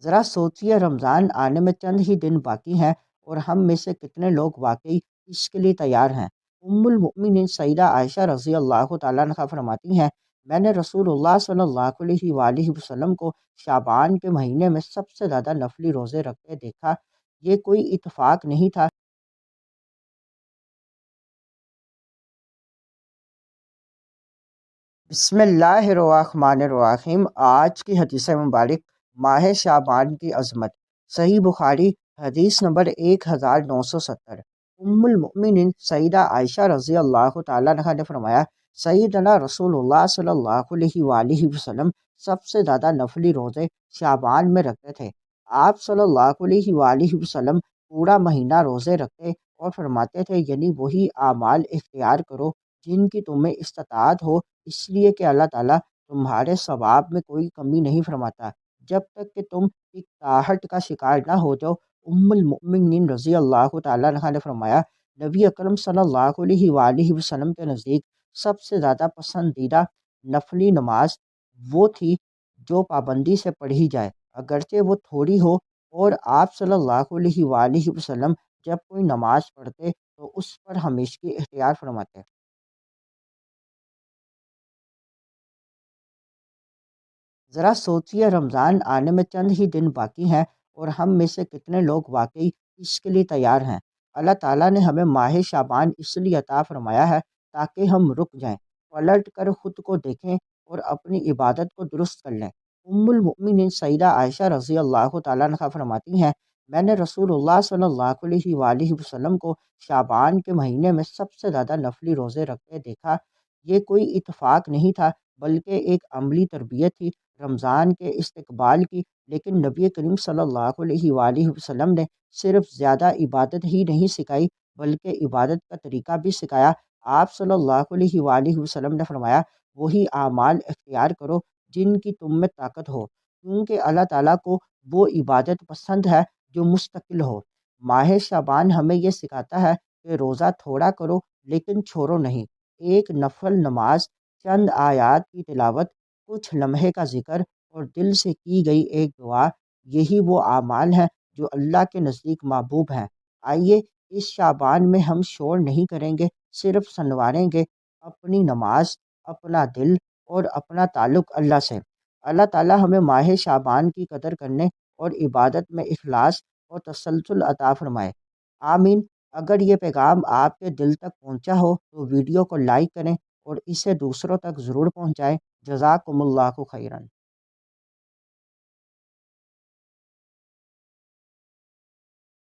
ذرا سوچیے، رمضان آنے میں چند ہی دن باقی ہیں اور ہم میں سے کتنے لوگ واقعی اس کے لیے تیار ہیں۔ ام المؤمنین سیدہ عائشہ رضی اللہ تعالیٰ عنہا فرماتی ہیں، میں نے رسول اللہ صلی اللہ علیہ وآلہ وسلم کو شعبان کے مہینے میں سب سے زیادہ نفلی روزے رکھتے دیکھا۔ یہ کوئی اتفاق نہیں تھا۔ بسم اللہ الرحمن الرحیم۔ آج کی حدیث مبارک ماہ شعبان کی عظمت۔ صحیح بخاری حدیث نمبر 1970۔ ام المؤمنین سیدہ عائشہ رضی اللہ تعالیٰ عنہا نے فرمایا، سیدنا رسول اللہ صلی اللہ علیہ وآلہ وسلم سب سے زیادہ نفلی روزے شعبان میں رکھتے تھے۔ آپ صلی اللہ علیہ وآلہ وسلم پورا مہینہ روزے رکھتے اور فرماتے تھے، یعنی وہی اعمال اختیار کرو جن کی تمہیں استطاعت ہو، اس لیے کہ اللہ تعالیٰ تمہارے ثواب میں کوئی کمی نہیں فرماتا جب تک کہ تم اکتاہٹ کا شکار نہ ہو جاؤ۔ ام المؤمنین رضی اللہ تعالیٰ عنہ نے فرمایا، نبی اکرم صلی اللہ علیہ وآلہ وسلم کے نزدیک سب سے زیادہ پسندیدہ نفلی نماز وہ تھی جو پابندی سے پڑھی جائے، اگرچہ وہ تھوڑی ہو، اور آپ صلی اللہ علیہ وآلہ وسلم جب کوئی نماز پڑھتے تو اس پر ہمیشگی اختیار فرماتے۔ ذرا سوچیے، رمضان آنے میں چند ہی دن باقی ہیں اور ہم میں سے کتنے لوگ واقعی اس کے لیے تیار ہیں۔ اللہ تعالیٰ نے ہمیں ماہ شعبان اس لیے عطا فرمایا ہے تاکہ ہم رک جائیں، پلٹ کر خود کو دیکھیں اور اپنی عبادت کو درست کر لیں۔ ام المؤمنین سیدہ عائشہ رضی اللہ تعالیٰ عنہ فرماتی ہیں، میں نے رسول اللہ صلی اللہ علیہ وآلہ وسلم کو شعبان کے مہینے میں سب سے زیادہ نفلی روزے رکھتے دیکھا۔ یہ کوئی اتفاق نہیں تھا بلکہ ایک عملی تربیت تھی رمضان کے استقبال کی۔ لیکن نبی کریم صلی اللہ علیہ وآلہ وسلم نے صرف زیادہ عبادت ہی نہیں سکھائی بلکہ عبادت کا طریقہ بھی سکھایا۔ آپ صلی اللہ علیہ وآلہ وسلم نے فرمایا، وہی اعمال اختیار کرو جن کی تم میں طاقت ہو، کیونکہ اللہ تعالیٰ کو وہ عبادت پسند ہے جو مستقل ہو۔ ماہ شعبان ہمیں یہ سکھاتا ہے کہ روزہ تھوڑا کرو لیکن چھوڑو نہیں۔ ایک نفل نماز، چند آیات کی تلاوت، کچھ لمحے کا ذکر اور دل سے کی گئی ایک دعا، یہی وہ اعمال ہیں جو اللہ کے نزدیک محبوب ہیں۔ آئیے اس شعبان میں ہم شور نہیں کریں گے، صرف سنواریں گے اپنی نماز، اپنا دل اور اپنا تعلق اللہ سے۔ اللہ تعالیٰ ہمیں ماہ شعبان کی قدر کرنے اور عبادت میں اخلاص اور تسلسل عطا فرمائے، آمین۔ اگر یہ پیغام آپ کے دل تک پہنچا ہو تو ویڈیو کو لائک کریں اور اسے دوسروں تک ضرور پہنچائیں۔ جزاکم اللہ خیرا۔